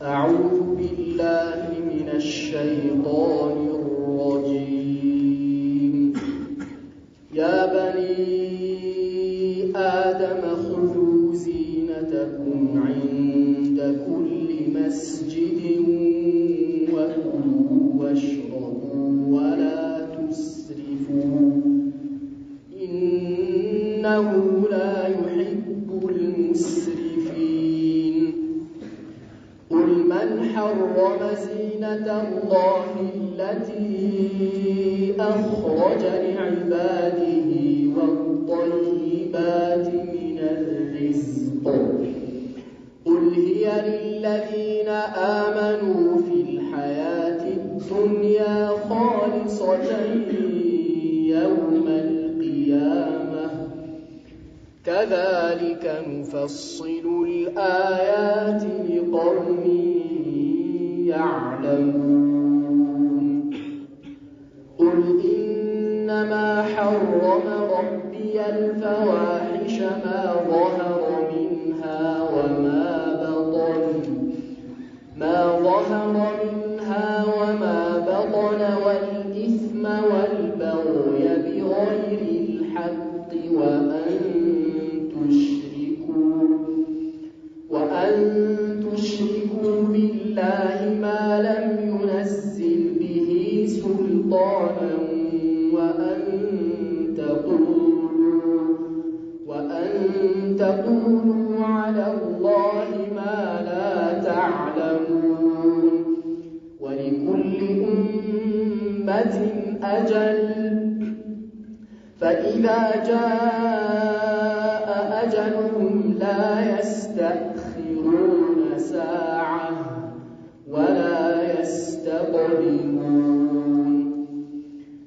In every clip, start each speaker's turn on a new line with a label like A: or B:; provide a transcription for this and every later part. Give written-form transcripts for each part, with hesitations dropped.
A: أعوذ بالله من الشيطان الرجيم. يا بني آدم خذوا زينتكم عند كل مسجد وكلوا واشربوا ولا تسرفوا إنه لا يحب المسرفين. قل من حرم زينة الله التي أخرج لعباده والطيبات من الرزق قل هي للذين آمنوا في الحياة الدنيا خالصة يوم القيامة كذلك نفصل الآيات لقوم يعلمون. قل إنما حرم ربي الفواحش ما ظهر منها وما بطن والإثم والبغي بغير الحق وأن تشركوا بالله ما لم ينزل به سلطانا وأن تقولوا على الله ما لا تعلمون. ولكل أمة أجل فإذا جاء أجلهم لا يستأخرون ساعة ولا يستقدمون.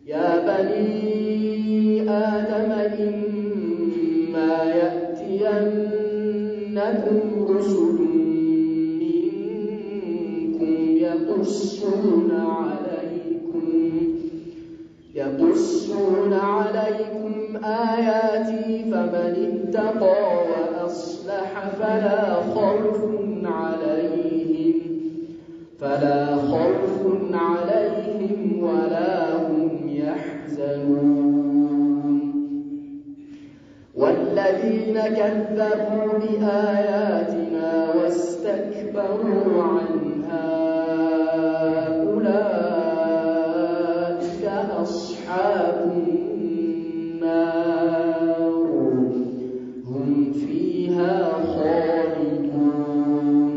A: يا بني آدم إما يأتينكم رسل منكم يقصون عليكم آياتي فمن اتقى وأصلح فلا خوف عليهم ولا هم يحزنون. والذين كذبوا بآياتنا واستكبروا عنها أولئك أصحاب النار هم فيها خالدون.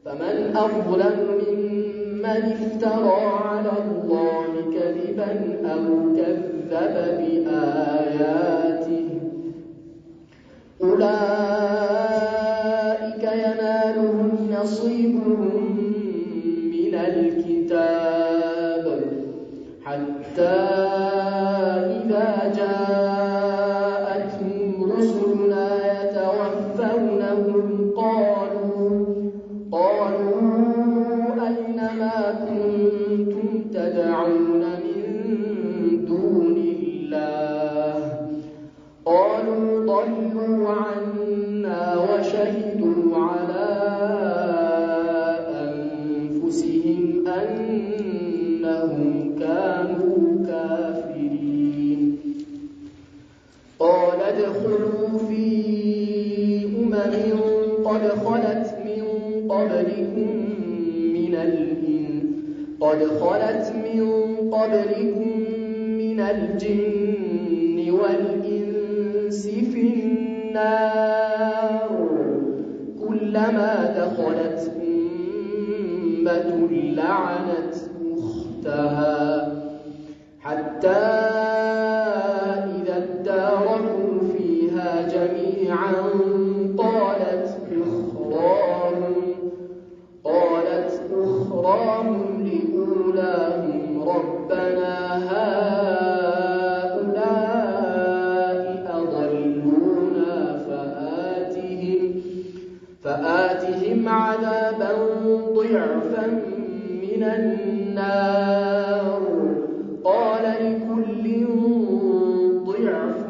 A: فمن أظلم ممن افترى على الله كذبا أو كذب بآياته أولئك ينالهم نصيبهم من الكتاب حتى إذا جاءتهم رسلنا يتوفونهم قالوا أين ما كنتم تدعون من دون الله قالوا ضلوا عنا وشهدوا على أنفسهم أنهم كانوا كافرين. قال ادخلوا في قد خلت من قبلكم من الجن والإنس في النار كلما دخلت أمة لعنت أختها حتى إذا اداركوا فيها جميعا قالت أخراهم لأولاهم ربنا هؤلاء أضلونا فآتهم عذابا ضعفا من النار قال لكل ضعف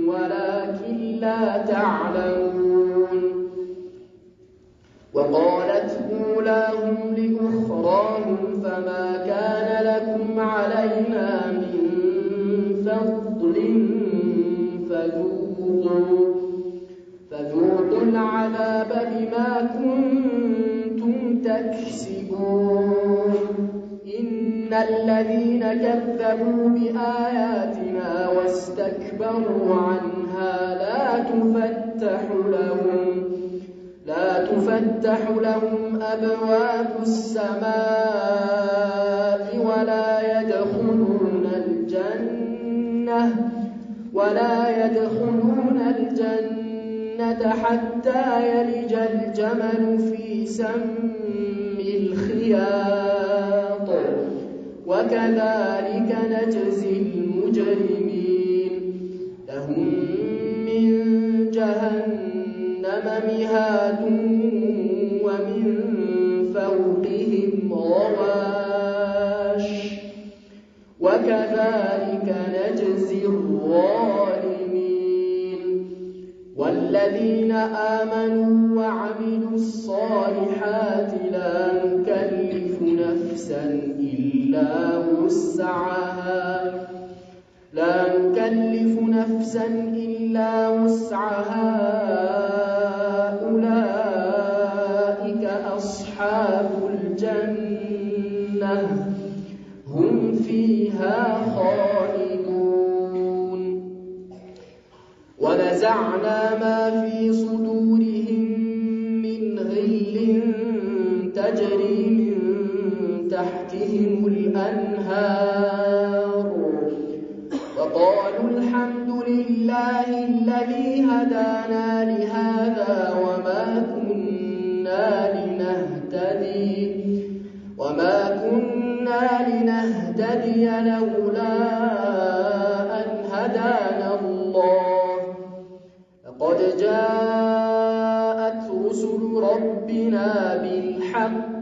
A: ولكن لا تعلمون. وقالت غل فذوقوا العذاب بما كنتم تكسبون إن الذين كذبوا بآياتنا واستكبروا عنها لا تفتح لهم أبواب السماء ولا يدخلون الجنة حتى يلج الجمل في سم الخياط وكذلك نجزي المجرمين لهم من جهنم مهاد ومن فوقهم غواش وكذلك نجزي الظالمين والذين آمنوا وعملوا الصالحات لا نكلف نفسا إلا وسعها أولئك أصحاب الجنة هم فيها خالدون ونزعنا ما في صدورهم من غل تجري من تحتهم الأنهار وقالوا الحمد لله الذي هدانا لهذا وما كنا لنهتدي لولا أن هدانا الله لقد جاءت رسل ربنا بالحق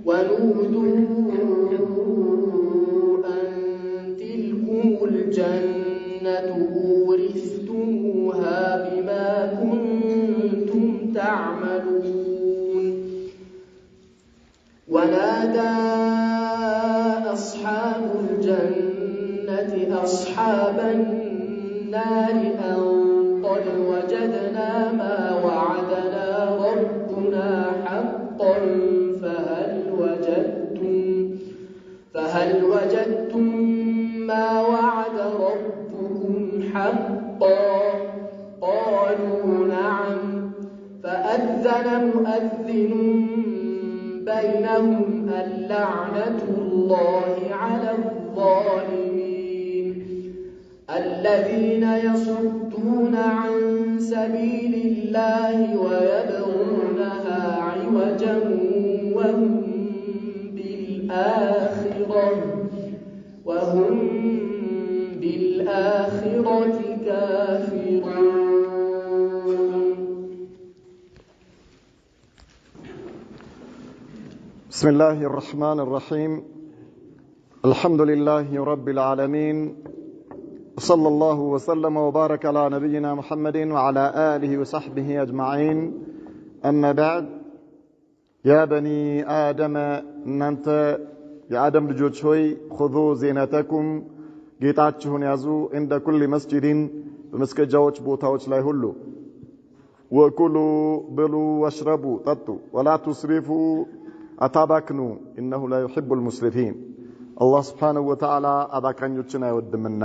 A: ونودوا أن تلكم الجنة أورثتموها بما كنتم تعملون ونادى أصحاب الجنة أصحاب النار أن قد وجدنا ما وعدنا ربنا حقا فهل وجدتم ما وعد ربكم حقا قالوا نعم فأذن مؤذن بينهم اللعنة الله على الظالمين الذين يصدون عن سبيل الله ويبغونها عوجا وهم بالآخرة كافرون.
B: بسم الله الرحمن الرحيم الحمد لله رب العالمين صلى الله وسلم وبارك على نبينا محمد وعلى آله وصحبه أجمعين أما بعد يا بني آدم أنت يا آدم لجوجهوي خذوا زينتكم ጌጣችሁን ያዙ عند كل مسجد በመስገጃዎች ቦታዎች ላይ ሁሉ وكلوا بلوا واشربوا ጠጡ ولا تسرفوا أتابكنوا إنه لا يحب المسرفين الله سبحانه وتعالى أباكنيوችን አይወድምና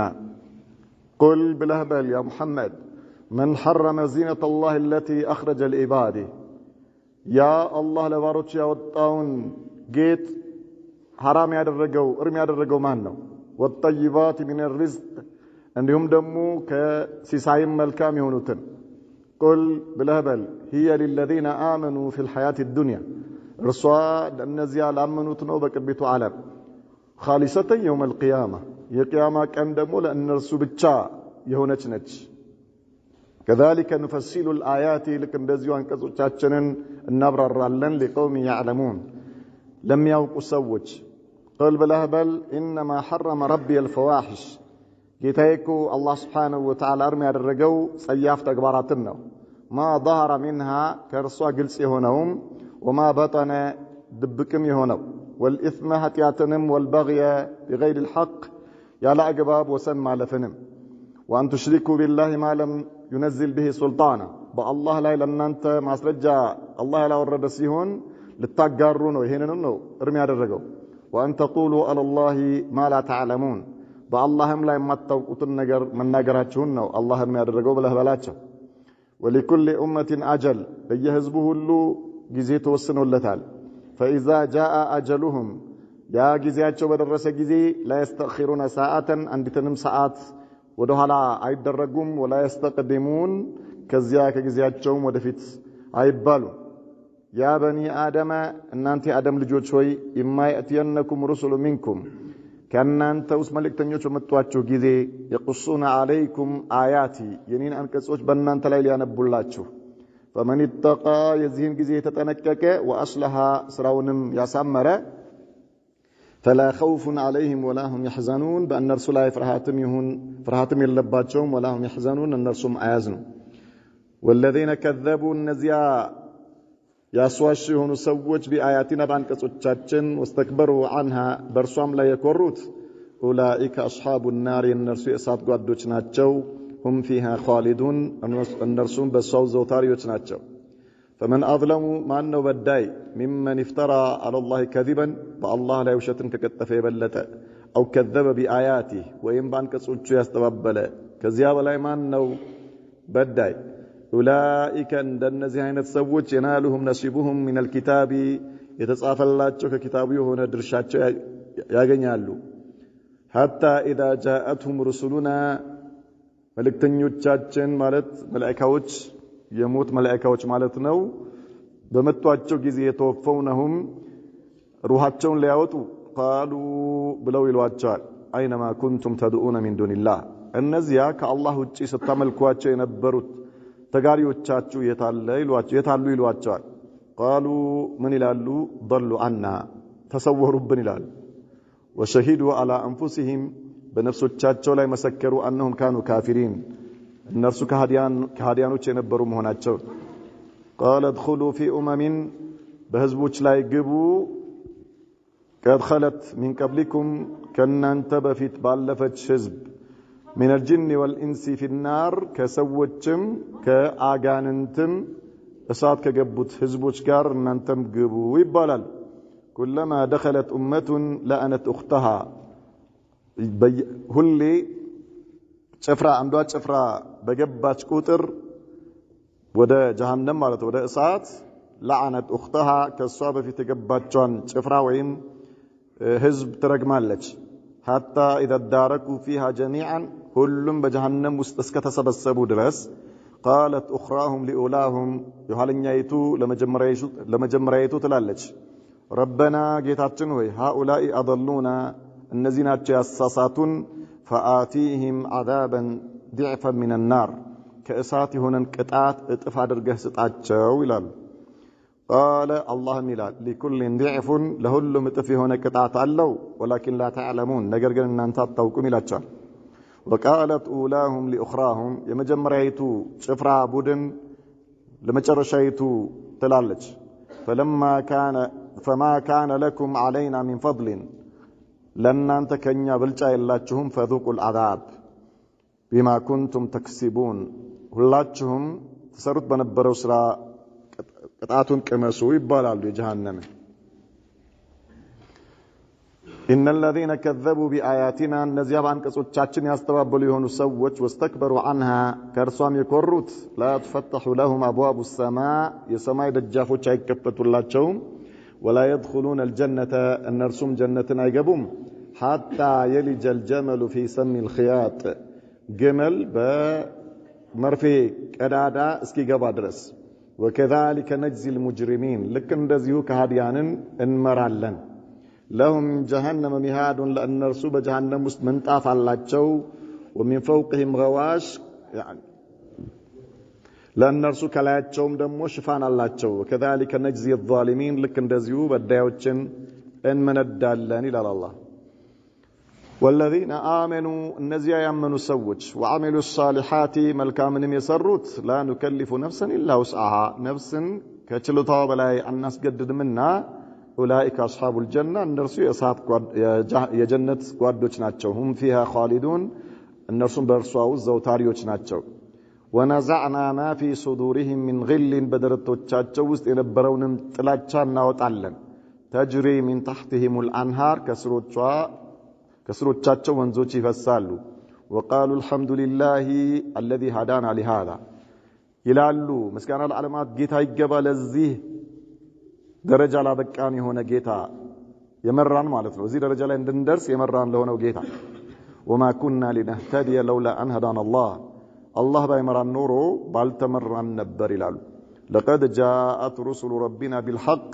B: قل بلهبل يا محمد من حرم زينة الله التي أخرج لعباده يا الله ለባሮች ያወጣውን ጌጥ حرام ያደረገው እርም ያደረገው ማን ነው والطيبات من الرزق እንዲሁም ደግሞ ከሲሳይም መልካም የሆኑትን قل بلهبل هي للذين آمنوا في الحياة الدنيا እርሷ ለነዚያ ላመኑት ነው በቅርቢቱ ዓለም خالصة يوم القيامة የቂያማ ቀን ደግሞ ለእነርሱ ብቻ የሆነች ነች كذلك نفصل الآيات لكن እንደዚሁ አንቀጾቻችንን እናብራራለን لقوم يعلمون لم يوقوا ሰዎች قل بلهبل إنما حرم ربي الفواحش ጌታዬኮ አላህ Subhanahu Wa Ta'ala እርም ያደረገው ጸያፍ ተግባራትን ነው ما ظهر منها ከርሷ ግልጽ የሆነውም وما بطن ድብቅም የሆነው والإثم هتياتنم والبغي بغير الحق يالا أقباب وسن مالفنم وأن تشركوا بالله ما لم ينزل به سلطانا بالله لا لن أنت معسرجا الله لا ورد سيهون للتقارون وهيننو ارمي هذا الرجو وأن تقولوا على الله ما لا تعلمون بالله لا يمتوقت النجر من نجراتشون الله ارمي هذا الرجو بله بلاتشه ولكل أمة أجل بيهزبه اللو جزيت وسنوا اللتال فإذا جاء أجلهم يا جزياتشو بدرس جزي لا يستأخرون ساعة عند تنم ساعات ودهلا አይደረጉም ولا يستقدمون ከዚያ ከጊዜያቸውም ወደፊት አይባሉ يا بني آدم እናንተ አደም ልጆች ሆይ إما يأتينكم رسل منكم ከእናንተ ውስጥ መልእክተኞች በመጡአችሁ ጊዜ يقصون عليكم آياتي የኔን አንቀጾች በእናንተ ላይ ሊያነቡላችሁ فمن اتقى የዚህን ጊዜ ተጠነቀቀ وأصلح ስራውንም ያሳመረ فلا خوف عليهم ولا هم يحزنون بأن رسول الله فرحاتم يلباتهم ولا هم يحزنون أن رسول أيازنوا والذين كذبوا النزيا ياسواشهون سوج بآياتنا بانك سوچاچن واستكبروا عنها برسوام لا يكروت أولئك أصحاب النار النرسو إسات قدوچ ناتشو هم فيها خالدون النرسون بسوز وطاريوچ ناتشو فمن أظلم ما أنه بداي ممن افترى على الله كذبا فالله لا يوشتن ككتفي بلتا أو كذب بآياته وإن بانك سوچو يستببل كذياب لا ما أنه بداي أولئك أن زهين تسوج ينالهم نصيبهم من الكتاب يتصاف الله ككتابه هنا درشات يغنيالو حتى إذا جاءتهم رسلنا ملكتنيوچاچن مالت ملائكوچ يموت ملائكوچ ማለት ነው በመጣቸው ጊዜ የተወፈውነهم روحاቸውን ሊያወጡ قالوا ብለው ይሏቸዋል اينما كنتم تدعون من دون الله እነዚያ ከአላህ ውጪ ስታመልኳቸው የነበሩት ተጋሪዎቻችሁ የታሉ ይሏቸዋል قالوا من ይላሉ ضلوا عنا ተሰወሩብን ይላሉ وشهدوا على انفسهم በነፍሶቻቸው ላይ መሰከሩ انهم كانوا كافرين الناس كهاديانوች የነበሩ መሆናቸው قال ادخلوا في بهزبوች ላይ ግቡ قد خلت من قبلكم كنانت بفيت ባለፈች ህዝብ من الجن والانس في النار ከሰዎችም ከአጋንንትም እሳት ከገቡት ህዝቦች ጋር እናንተም ግቡ ይባላል كلما دخلت امه لعنت اختها ሁሌ ጭፍራ አንዷ ጭፍራ በገባች ቁጥር ወደ جهنم ማለት ወደ እሳት لعنت اختها ከሷ በፊት የገባቿን ጭፍራ ወይም ህዝብ ትረግማለች حتى اذا داركوا فيها جميعا ሁሉም በجهنم ውስጥ እስከተሰበሰቡ ድረስ قالت اخراهم لاولاهم يحلኛይቱ ለመጀመሪያይቱ ትላለች ربنا ጌታችን ሆይ هؤلاء اضلونا እነዚህ ናቸው ያሳሳቱን فآتيهم عذابا ضعفا من النار كأسات هنا قطعت اطف አድርገህ ስጣቸው ይላል قال الله ميلاد لكل ضعف لሁሉም እጥፍ የሆነ ቅጣት አለው ولكن لا تعلمون ነገር ግን እናንተ አታውቁም ይላቸዋል وقالت اولاهم لاخراهم የመጀመሪያይቱ ጭፍራ ቡድን ለመጨረሻይቱ ትላለች فما كان لكم علينا من فضل ለእናንተ ከኛ ብልጫ የላችሁም فذوقوا العذاب بما كنتم تكسبون ሁላችሁም ተሰሩት በነበረው ስራ ቅጣቱን ቅመሱ ይባላሉ የጀሃነም ان الذين كذبوا بآياتنا እነዚያ በአንቀጾቻችን ያስተባበሉ የሆኑ ሰዎች واستكبروا عنها ከርሷም የኮሩት لا تفتح لهم ابواب السماء የሰማይ ደጃፎች አይከፈቱላቸውም ولا يدخلون الجنة النرسم جنة አይገቡም حتى يلج الجمل في سم الخياط جمل በመርፌ ቀዳዳ እስኪገባ ድረስ وكذلك نجزي المجرمين لك እንደዚሁ ከሃዲያንን እንመራለን لهم جهنم مهاد لأن الرسول بجهنم ውስጥ ምንጣፍ አላቸው ومن فوقهم غواش يعني لأن الرسول ከላያቸውም ደግሞ ሽፋን አላቸው وكذلك نجزي الظالمين لك እንደዚሁ በዳዮችን እንመነዳለን ይላል አላህ والذين آمنوا እነዚያ ያመኑ ሰዎች وعملوا الصالحات መልካምንም የሰሩት لا نكلف نفسا إلا وسعها ነፍስን ከችሎታዋ በላይ አናስገድድምና ኡላኢከ አስሐቡል ጀና እነርሱ የጀነት ጓዶች ናቸው ሁም ፊሃ ኻሊዱን እነርሱም በእርሷ ውስጥ ዘውታሪዎች ናቸው ወነዘዕና ማ ፊ ሱዱሪሂም ሚን ግልን በደረቶቻቸው ውስጥ የነበረውንም ጥላቻ እናወጣለን ተጅሪ ሚን ተሕቲሂሙል አንሃር ከስሮቻቸው ወንዞች ይፈሳሉ ወቃሉ አልሐምዱሊላሂ አለዚ ሃዳና ሊሃዛ ይላሉ ምስጋና ለዓለማት ጌታ ይገባ ለዚህ ደረጃ ላበቃን የሆነ ጌታ የመራን ማለት ነው እዚህ ደረጃ ላይ እንድንደርስ የመራን ለሆነው ጌታ ወማ ኩና ሊነህተዲየ ለውላ አን ሀዳና አላህ ባይመራን ኖሮ ባልተመራን ነበር ይላሉ ለቀድ ጃአት ሩሱሉ ረቢና ቢልሐቅ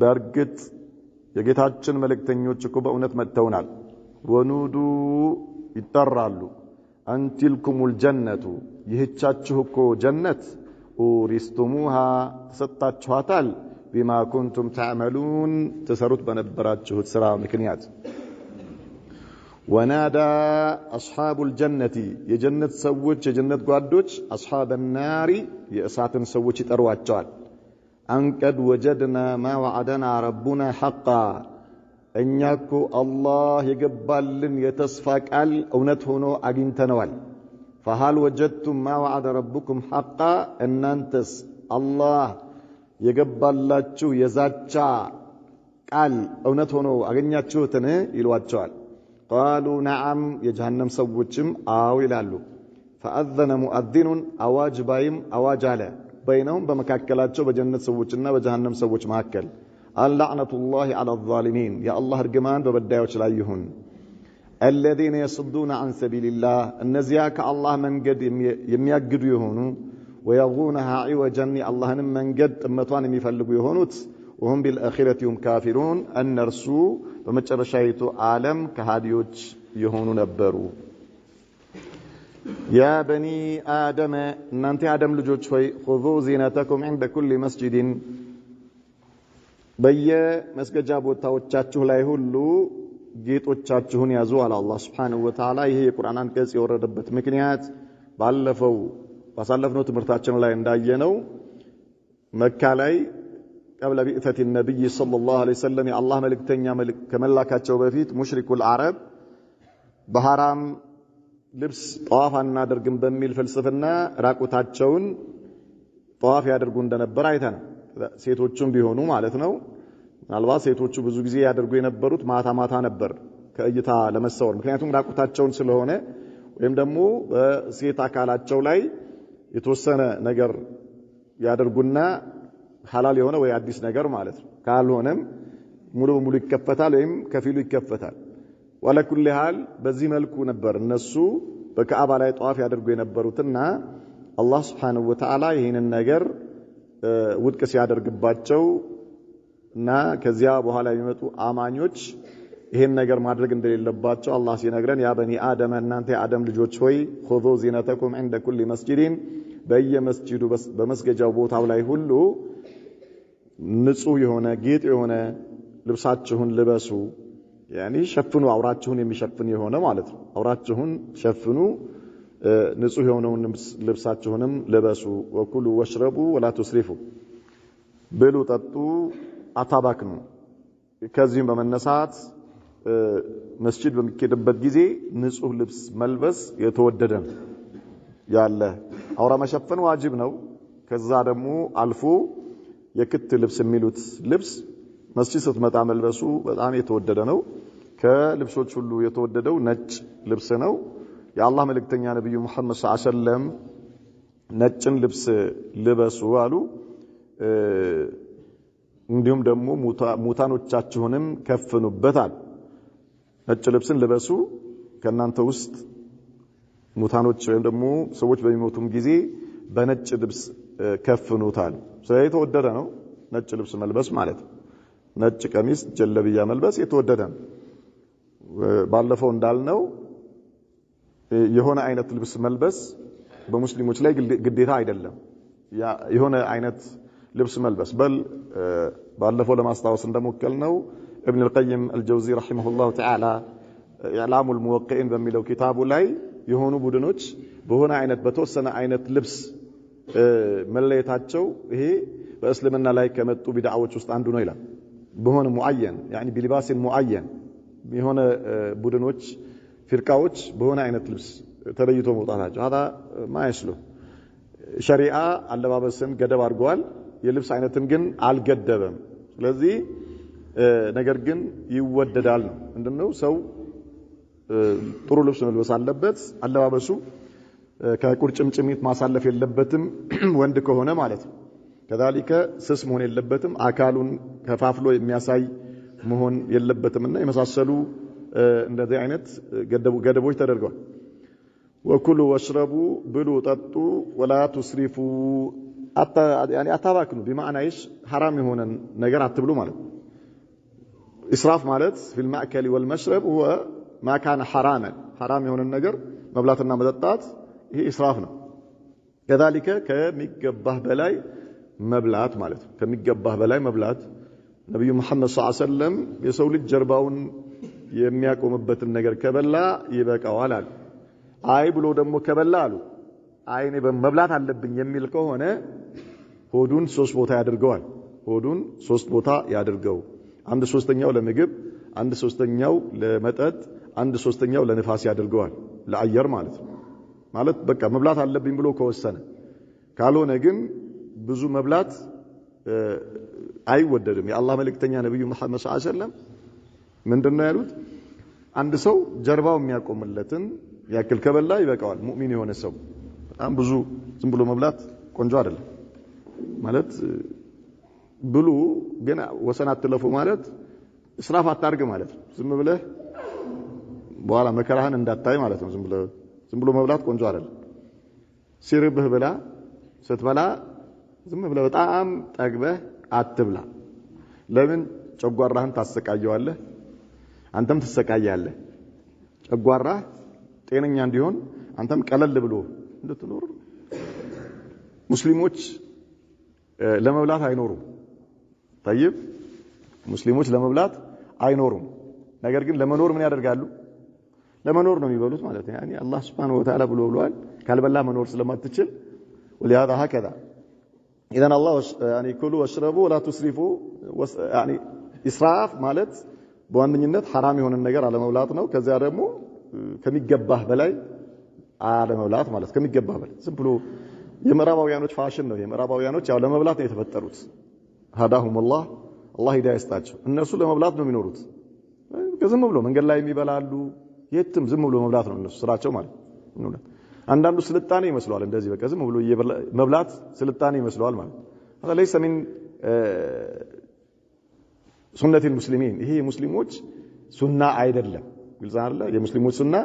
B: በእርግጥ የጌታችን መልእክተኞች እኮ በእውነት መጥተውናል ወኑዱ ይጠራሉ አንቲልኩሙል ጀነቱ ይህቻችሁ እኮ ጀነት ኡሪስቱሙሃ ተሰጣችኋታል ቢማ ኩንቱም ተዕመሉን ተሰሩት በነበራችሁት ስራ ምክንያት ወናዳ አስሐቡል ጀነቲ የጀነት ሰዎች የጀነት ጓዶች አስሐበን ናሪ የእሳትን ሰዎች ይጠሯቸዋል አንቀድ ወጀድና ማ ወዐደና ረቡና ሐቃ እኛ እኮ አላህ የገባልን የተስፋ ቃል እውነት ሆኖ አግኝተነዋል ፈሃል ወጀድቱም ማ ወዐደ ረቡኩም ሐቃ እናንተስ አላህ የገባላችሁ የዛቻ ቃል እውነት ሆኖ አገኛችሁትን ይሏቸዋል ቃሉ ነዓም የጀሃነም ሰዎችም አዎ ይላሉ ፈአዘነ ሙአዚኑን አዋጅ ባይም አዋጅ አለ በይነውም በመካከላቸው በጀነት ሰዎችና በጀሃነም ሰዎች መካከል አልላዕነቱላሂ ዐላ ዛሊሚን የአላህ እርግማን በበዳዮች ላይ ይሁን الذين يصدون عن سبيل الله እነዚያ ከአላህ መንገድ የሚያግዱ የሆኑ ويغونها عوجا اللهንም መንገድ ጥመቷን የሚፈልጉ የሆኑት وهم بالآخرة هم كافرون እነርሱ በመጨረሻይቱ ዓለም ከሃዲዎች የሆኑ ነበሩ يا بني آدم እናንተ አደም ልጆች ሆይ خذوا زينتكم عند كل مسجد በየመስገጃ ቦታዎቻችሁ ላይ ሁሉ ጌጦቻችሁን ያዙ አለ አላህ Subhanahu Wa Ta'ala ይሄ የቁርአን አንቀጽ የወረደበት ምክንያት ባሳለፍነው ትምህርታችን ላይ እንዳየነው መካ ላይ قبل بئثة النبي صلى الله عليه وسلم يا الله ملكتኛ ከመላካቸው በፊት ሙሽሪኩል አረብ በሐራም ልብስ ጧፍ አናደርግም በሚል ፍልስፍና ራቁታቸውን ጧፍ ያደርጉ እንደነበር አይተን ሴቶቹም ቢሆኑ ማለት ነው ምናልባት ሴቶቹ ብዙ ጊዜ ያደርጉ የነበሩት ማታ ነበር ከእይታ ለመሰወር ምክንያቱም ራቁታቸውን ስለሆነ ወይም ደግሞ በሴት አካላቸው ላይ የተወሰነ ነገር ያደርጉና ሐላል የሆነ ወይ አዲስ ነገር ማለት ነው ካልሆነም ሙሉ በሙሉ ይከፈታል ወይም ከፊሉ ይከፈታል ወለኩል ሐል በዚህ መልኩ ነበር እነሱ በካዕባ ላይ ጧፍ ያደርጉ የነበሩትና አላህ Subhanahu Wa Ta'ala ይሄንን ነገር ውድቅ ሲያደርግባቸው እና ከዚያ በኋላ የሚመጡ አማኞች ይሄን ነገር ማድረግ እንደሌለባቸው አላህ ሲነግረን ያ በኒ አደም እናንተ የአደም ልጆች ሆይ خذوا زينتكم عند كل مسجد በየመስጂዱ በመስገጃው ቦታው ላይ ሁሉ ንጹህ የሆነ ጌጥ የሆነ ልብሳችሁን ልበሱ ያኒ ሸፍኑ አውራችሁን የሚሸፍን የሆነ ማለት ነው አውራችሁን ሸፍኑ ንጹህ የሆነውን ልብሳችሁንም ልበሱ ወኩሉ ወሽረቡ ወላ ትስሪፉ ብሉ ጠጡ አታባክኑ ከዚህም በመነሳት መስጂድ በሚኬድበት ጊዜ ንጹህ ልብስ መልበስ የተወደደ ያለ አውራ መሸፈን ዋጅብ ነው ከዛ ደግሞ አልፎ የክት ልብስ የሚሉት ልብስ መስጂድ ስትመጣ መልበሱ በጣም የተወደደ ነው ከልብሶች ሁሉ የተወደደው ነጭ ልብስ ነው የአላህ መልእክተኛ ነብዩ መሐመድ ሰለላሁ ዐለይሂ ወሰለም ነጭን ልብስ ልበሱ አሉ እንዲሁም ደግሞ ሙታኖቻችሁንም ከፍኑበታል ነጭ ልብስን ልበሱ ከናንተ ውስጥ ሙታኖች ወይም ደግሞ ሰዎች በሚሞቱም ጊዜ በነጭ ልብስ ከፍኑታል ስለዚህ የተወደደ ነው ነጭ ልብስ መልበስ ማለት ነጭ ቀሚስ ጀለብያ መልበስ የተወደደ ነው ባለፈው እንዳልነው የሆነ አይነት ልብስ መልበስ በሙስሊሞች ላይ ግዴታ አይደለም የሆነ አይነት ልብስ መልበስ ባለፈው ለማስታወስ እንደሞከልነው ابن القيم الجوزي رحمه الله تعالى اعلام الموقعين በሚለው ኪታቡ ላይ የሆኑ ቡድኖች በሆነ አይነት በተወሰነ አይነት ልብስ መለየታቸው ይሄ በእስልምና ላይ ከመጡ ቢድዓዎች ውስጥ አንዱ ነው ይላል በሆነ ሙአየን يعني بلباس معين የሆነ ቡድኖች ፍርቃዎች በሆነ አይነት ልብስ ተለይቶ መውጣታቸው هذا ما يسلو ሸሪዓ አለባበስን ገደብ አድርጓል የልብስ አይነትን ግን አልገደበም ስለዚህ ነገር ግን ይወደዳል ነው እንደነው ሰው ጥሩ ልብስ መልበስ አለበት አለባበሱ ከቁርጭምጭሚት ማሳለፍ የለበትም ወንድ ከሆነ ማለት ነው كذلك ስስ መሆን የለበትም አካሉን ከፋፍሎ የሚያሳይ መሆን የለበትምና የመሳሰሉ እንደዚህ አይነት ገደቦች ተደርገዋል وكلوا واشربوا بلوا ططوا ولا تسرفوا يعني اتباكنوا بمعنى ايش حرام የሆነ ነገር አትብሉ ማለት اسراف ማለት في المأكل والمشرب هو ما كان حراما حرام የሆነ ነገር መብላትና መጠጣት ይሄ اسراف ነው كذلك ከሚገባህ በላይ መብላት ማለት ከሚገባህ በላይ መብላት ነብዩ መሐመድ ሰለላሁ ዐለይሂ ወሰለም የሰው ልጅ ጀርባውን የሚያቆምበትን ነገር ከበላ ይበቃዋል አሉ አይ ብሎ ደግሞ ከበላ አሉ አይኔ በመብላት አለብኝ የሚል ከሆነ ሆዱን 3 ቦታ ያድርገዋል ሆዱን 3 ቦታ ያድርገው 1/3ኛው ለምግብ 1/3ኛው ለመጠጥ 1/3ኛው ለንፋስ ያድርገዋል ለአየር ማለት በቃ መብላት አለብኝ ብሎ ከወሰነ ካልሆነ ግን ብዙ መብላት አይወደድም የአላህ መልእክተኛ ነብዩ መሐመድ ሰለላሁ ዐለይሂ ወሰለም ምንድነው ያሉት አንድ ሰው ጀርባው የሚያቆምለትን ያክል ከበላ ይበቃዋል ሙእሚን የሆነ ሰው በጣም ብዙ ዝም ብሎ መብላት ቆንጆ አይደለም ማለት ብሉ ግን ወሰን አትለፉ ማለት እስራፍ አታርግ ማለት ዝም ብለህ በኋላ መከራህን እንዳታይ ማለት ነው ዝም ብሎ መብላት ቆንጆ አይደለም ሲርብህ ብላ ስትበላ ዝም ብለህ በጣም ጠግበህ አትብላ ለምን ጨጓራህን ታሰቃየዋለህ አንተም ትሰቃያለህ ጨጓራህ ጤነኛ እንዲሆን አንተም ቀለል ብሎ እንድትኖር ሙስሊሞች ለመብላት አይኖሩም طيب ሙስሊሞች ለመብላት አይኖሩም ነገር ግን ለመኖር ምን ያደርጋሉ ለመኖር ነው የሚበሉት ማለት ነው يعني الله سبحانه وتعالى ብሏል ካልበላ መኖር ስለማትችል ولهذا هكذا اذا الله يعني كلوا واشربوا ولا تسرفوا يعني اسراف ማለት በዋነኝነት حرام የሆነ ነገር አለመብላት ነው ከዚያ ደግሞ ከሚገባህ በላይ አለመብላት ማለት ከሚገባህ በላይ ዝም ብሎ የምዕራባውያኖች ፋሽን ነው የምዕራባውያኖች ያው ለመብላት ነው የተፈጠሩት هداهم الله ሂዳያ ይስጣቸው እነሱ ለመብላት ነው የሚኖሩት ከዝም ብሎ መንገድ ላይ የሚበላሉ የትም ዝም ብሎ መብላት ነው እነሱ ስራቸው ማለት ነው አንዳንዱ ስልጣኔ ይመስላል እንደዚህ በቃ ዝም ብሎ መብላት ስልጣኔ ይመስላል ማለት هذا ليس من سنة المسلمين ይሄ ሙስሊሞች ሱና አይደለም ግልጽ አይደለ የሙስሊሞች ሱና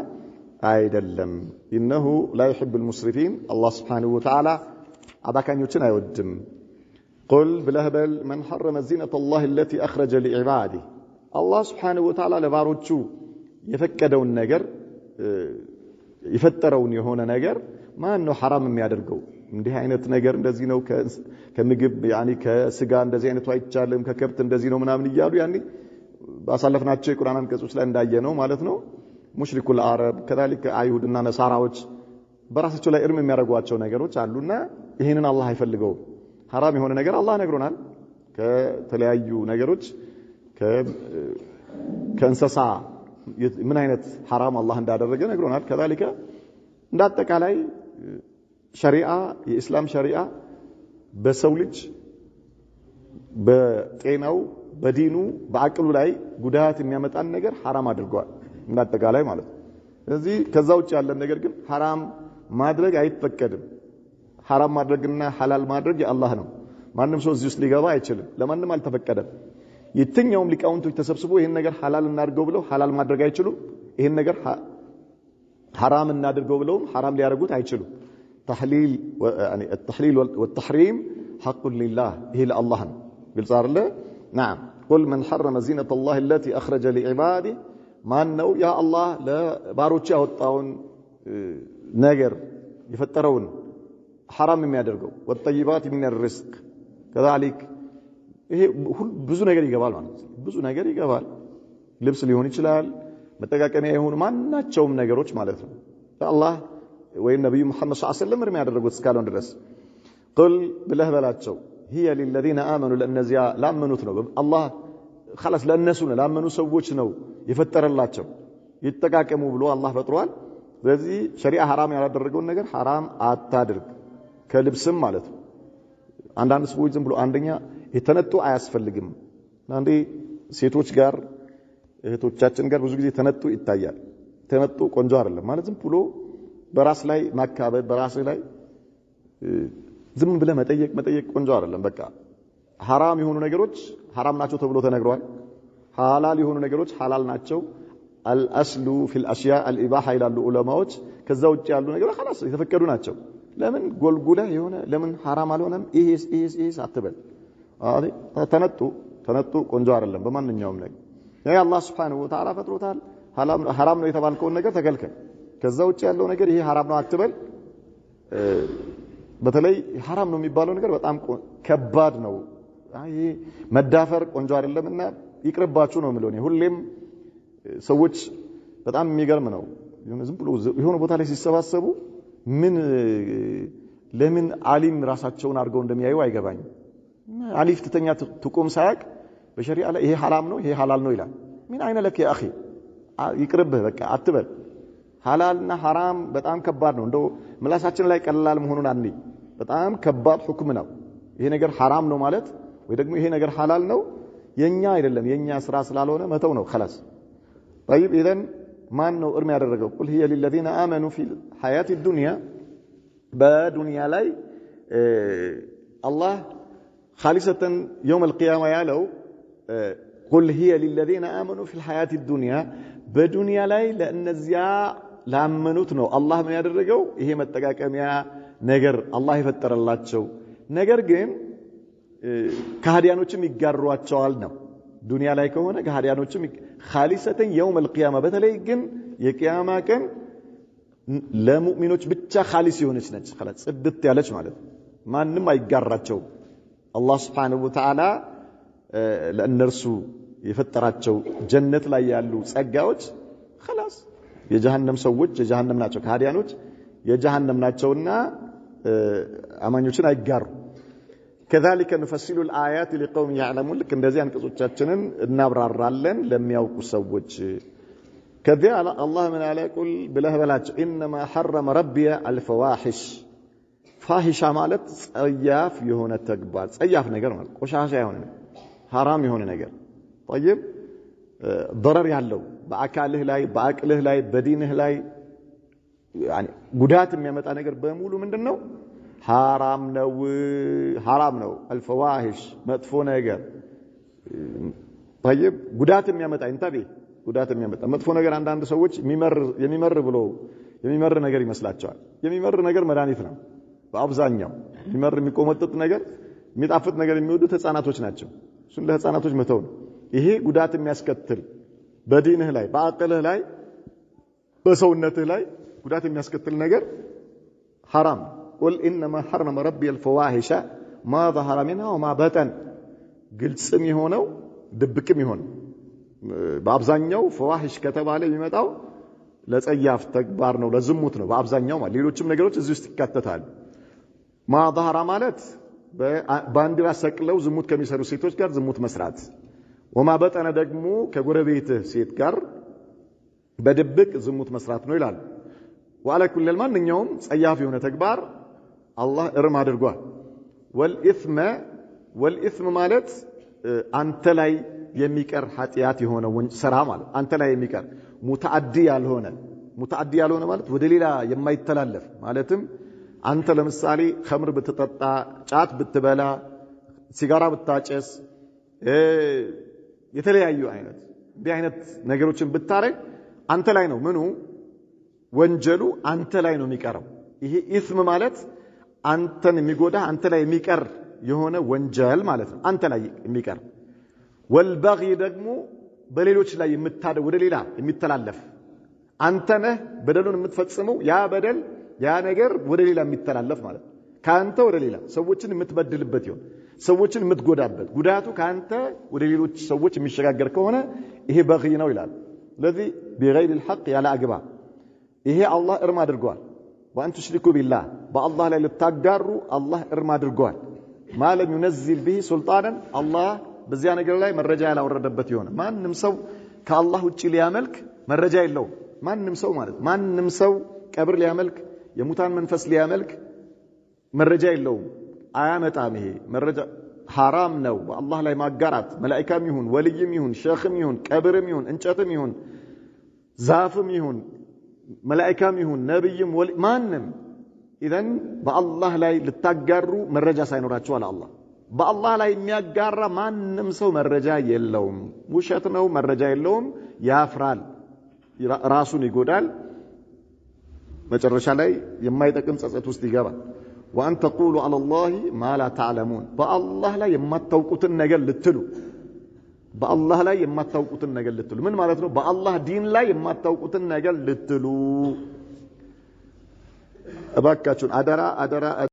B: አይደለም انه لا يحب المسرفين الله سبحانه وتعالى አባካኞችን አይወድም قل بلهبل من حرم زينة الله التي اخرج لعباده الله سبحانه وتعالى ለባሮቹ የፈቀደውን ነገር የፈጠረውን የሆነ ነገር ማን ነው حرام የሚያደርገው እንዲህ አይነት ነገር እንደዚህ ነው ከምግብ يعني ከስጋ እንደዚህ አይነቱ አይቻልም ከከብት እንደዚህ ነው ምናምን ይያሉ ያኒ ባሳለፍናቸው የቁርአን አንቀጾች ላይ እንዳየነው ማለት ነው ሙሽሪኩል አረብ كذلك አይሁድና ነሳራዎች በራሳቸው ላይ እርም የሚያደርጓቸው ነገሮች አሉና ይሄንን አላህ አይፈልገው حرام የሆነ ነገር አላህ ነግሮናል ከተለያዩ ነገሮች ከእንስሳ ምን አይነት حرام አላህ እንዳደረገ ነግሮናል كذلك እንዳጠቃላይ ሸሪዓ የእስላም ሸሪዓ በሰው ልጅ በጤናው በዲኑ በአቅሉ ላይ ጉዳት የሚያመጣን ነገር حرام አድርጓል እንዳጠቃላይ ማለት ነው ስለዚህ ከዛ ውጭ ያለ ነገር ግን حرام ማድረግ አይፈቀድም حرام ማድረግና ሐላል ማድረግ የአላህ ነው ማንንም ሰው እዚህ ውስጥ ሊገባ አይችልም ለማንንም አልተፈቀደም የትኛውም ሊቃውንቶች ተሰብስበው ይሄን ነገር ሐላል እናድርገው ብለው ሐላል ማድረግ አይችሉም ይሄን ነገር حرام እናድርገው ብለው حرام ሊያደርጉት አይችሉም تحليل يعني التحليل والتحريم حق لله هي لله ግልጽ አይደለ نعم قل من حرم زينة الله التي اخرج لعباده ማን ነው ያ አላህ ለባሮቹ ያወጣውን ነገር የፈጠረውን حرام የሚያደርገው والطيبات من الرزق كذلك ይሄ ብዙ ነገር ይገባል ማለት ነው ብዙ ነገር ይገባል ልብስ ሊሆን ይችላል መጠቃቀሚያ የሆኑ ማናቸውም ነገሮች ማለት ነው አላህ ወይ ነብዩ መሐመድ ሰለላሁ ዐለይሂ ወሰለም የሚያደርጉት እስካሁን ድረስ قل ብለህ በላቸው هي للذين امنوا ለነዚያ ላመኑት ነው አላህ خلاص ለነሱ ነው ላመኑ ሰዎች ነው የፈጠረላቸው ይተቃቀሙ ብሎ አላህ ፈጥሯል ስለዚህ ሸሪዓ ሐራም ያላደረገውን ነገር ሐራም አታድርግ ከልብስም ማለት ነው አንዳንድ ሰዎች ዝም ብሎ አንደኛ የተነጡ አያስፈልግም አንዴ ሴቶች ጋር እህቶቻችን ጋር ብዙ ጊዜ ተነጡ ይታያል ተነጡ ቆንጆ አይደለም ማለት ዝም ብሎ በራስ ላይ ማካበድ በራስ ላይ ዝም ብለ መጠየቅ ቆንጆ አይደለም በቃ ሐራም የሆኑ ነገሮች ሐራም ናቸው ተብሎ ተነግሯል ሐላል የሆኑ ነገሮች ሐላል ናቸው الأصل في الأشياء الإباحة إلى العلماء ከዛ ውጪ ያሉ ነገሮች خلاص የተፈቀዱ ናቸው ለምን ጎልጉላ የሆነ ለምን ሐራም አልሆነም ይሄስ አትበል ተነጡ ቆንጆ አይደለም በማንኛውም ነገር ያ አላህ Subhanahu Wa Ta'ala ፈጥሮታል ሐራም ነው የተባልከው ነገር ተከልከል ከዛ ውጪ ያለው ነገር ይሄ ሐራም ነው አትበል በተለይ ሐራም ነው የሚባለው ነገር በጣም ከባድ ነው አይ መዳፈር ቆንጆ አይደለምና ይቅርባችሁ ነው ማለት ነው ሁሌም ሰዎች በጣም የሚገርም ነው ዝም ብሎ የሆነ ቦታ ላይ ሲሰባሰቡ ምን ለምን ዓሊም ራሳቸውን አድርገው እንደሚያዩ አይገባኝም አሊፍ ተተኛ ትቆም ሳያቅ በሸሪዓ ላይ ይሄ ሐራም ነው ይሄ ሐላል ነው ይላል ምን አይነ ለክ ያ اخي ይቅርብህ በቃ አትበል ሐላልና ሐራም በጣም ከባድ ነው እንደው ምላሳችን ላይ ቀላል መሆኑን አንዴ በጣም ከባድ ሁክም ነው ይሄ ነገር ሐራም ነው ማለት ወይ ደግሞ ይሄ ነገር ሐላል ነው የኛ አይደለም የኛ ስራ ስላልሆነ መተው ነው خلاص طيب اذا ማን ነው እርም ያደረገው ቁል هي للذين امنوا في الحياه الدنيا በዱንያ ላይ አላህ خالصة يوم القيامة ያለው قل هي للذين آمنوا في الحياة الدنيا በዱንያ ላይ ለእነዚያ ላመኑት ነው አላህ ምን ያደረገው ይሄ መጠቃቀሚያ ነገር አላህ ይፈጠረላቸው ነገር ግን ከሃዲያኖችም ይጋሯቸዋል ነው ዱንያ ላይ ከሆነ ከሃዲያኖችም خالصة يوم القيامة በተለይ ግን የቂያማ ቀን ለሙእሚኖች ብቻ خالص የሆነች ነች خلاص ጽድት ያለች ማለት ማንንም አይጋራቸው አላህ Subhanahu Wa Ta'ala ለእነርሱ የፈጠራቸው ጀነት ላይ ያሉ ጸጋዎች خلاص የጀሃነም ሰዎች የጀሃነም ናቸው ከሃዲያኖች የጀሃነም ናቸውና አማኞችን አይጋሩ كذلك نفصل الآيات لقوم يعلمون لك እንደዚህ አንቀጾቻችንን እናብራራለን ለሚያውቁ ሰዎች ከዚያ አላህ ምን አለ ቁል ብለህ በላቸው انما حرم ربي الفواحش ፋሂሻ ማለት ጸያፍ የሆነ ተግባር ጸያፍ ነገር ማለት ቆሻሻ የሆነ حرام የሆነ ነገር طيب ضرر ያለው በአካልህ ላይ በአቅልህ ላይ በዲንህ ላይ يعني ጉዳት የሚያመጣ ነገር በሙሉ ምንድነው حرام ነው الفواحش መጥፎ ነገር طيب ጉዳት የሚያመጣ እንታቤ ጉዳት የሚያመጣ መጥፎ ነገር አንዳንድ ሰዎች የሚመር ነገር ይመስላቸዋል የሚመር ነገር መድኃኒት ነው በአብዛኛው የሚቆመጥጥ ነገር የሚጣፍጥ ነገር የሚወዱት ህፃናቶች ናቸው እሱን ለህፃናቶች መተው ነው ይሄ ጉዳት የሚያስከትል በዲንህ ላይ በአቅልህ ላይ በሰውነትህ ላይ ጉዳት የሚያስከትል ነገር حرام قل انما حرم ربي الفواحش ما ظهر منها وما بطن ግልጽም ይሆነው ድብቅም ይሆን በአብዛኛው فواحش ከተባለ የሚመጣው ለጸያፍ ተግባር ነው ለዝሙት ነው በአብዛኛው ማለት ሌሎችም ነገሮች እዚህ ውስጥ ይካተታሉ ما ظهر ማለት ባንዲራ ሰቅለው ዝሙት ከሚሰሩ ሴቶች ጋር ዝሙት መስራት وما بطن ደግሞ ከጎረቤትህ ሴት ጋር በድብቅ ዝሙት መስራት ነው ይላል وعلى كل ማንኛውም ጸያፍ የሆነ ተግባር አላህ እርም አድርጓል والإثم ማለት አንተ ላይ የሚቀር ኃጢያት የሆነ ስራ ማለት አንተ ላይ የሚቀር ሙተአዲ ያልሆነ ማለት ወደ ሌላ የማይተላለፍ ማለትም አንተ ለምሳሌ ኸምር ብትጠጣ ጫት ብትበላ ሲጋራ ብታጨስ የተለያዩ አይነት ነገሮችን ብታረግ አንተ ላይ ነው ምኑ ወንጀሉ አንተ ላይ ነው የሚቀረው ይሄ ኢስም ማለት አንተን የሚጎዳ አንተ ላይ የሚቀር የሆነ ወንጀል ማለት ነው አንተ ላይ የሚቀር والبغي ደግሞ በሌሎች ላይ የምታደው ወደ ሌላ የሚተላለፍ አንተ ነህ በደሉን የምትፈጽመው ያ በደል ያ ነገር ወደ ሌላ የሚተላለፍ ማለት ካንተ ወደ ሌላ ሰዎችን የምትበድልበት ይሁን ሰዎችን የምትጎዳበት ጉዳቱ ካንተ ወደ ሌሎች ሰዎች የሚሸጋገር ከሆነ ይሄ በغي ነው ይላል ለዚህ بغير الحق ያለ አግባ ይሄ አላህ እርም አድርጓል وان تشركوا بالله بالله ላይ ልታጋሩ አላህ እርም አድርጓል ما لم ينزل به سلطانا الله በዚያ ነገር ላይ መረጃ ያላወረደበት ይሆነ ማንንም ሰው ከአላህ ውጪ ሊያመልክ መረጃ የለውም ማንንም ሰው ማለት ማንንም ሰው ቀብር ሊያመልክ የሙታን መንፈስ ሊያመልክ መረጃ የለውም አያመጣም ይሄ መረጃ ሐራም ነው በአላህ ላይ ማጋራት መላእክትም ይሁን ወልይም ይሁን ሸኽም ይሁን ቀብርም ይሁን እንጨትም ይሁን ዛፍም ይሁን መላእክትም ይሁን ነብይም ወልይ ማንንም ኢዘን በአላህ ላይ ልታጋሩ መረጃ ሳይኖራቸው አላህ በአላህ ላይ የሚያጋራ ማንንም ሰው መረጃ የለውም ውሸት ነው መረጃ የለውም ያፍራል ራሱን ይጎዳል መጨረሻ ላይ የማይጠቅም ጸጸት ውስጥ ይገባል وان تقولوا على الله ما لا تعلمون በአላህ ላይ የማታውቁትን ነገር ልትሉ በአላህ ላይ የማታውቁትን ነገር ልትሉ ምን ማለት ነው በአላህ ዲን ላይ የማታውቁትን ነገር ልትሉ እባካችሁን አደራ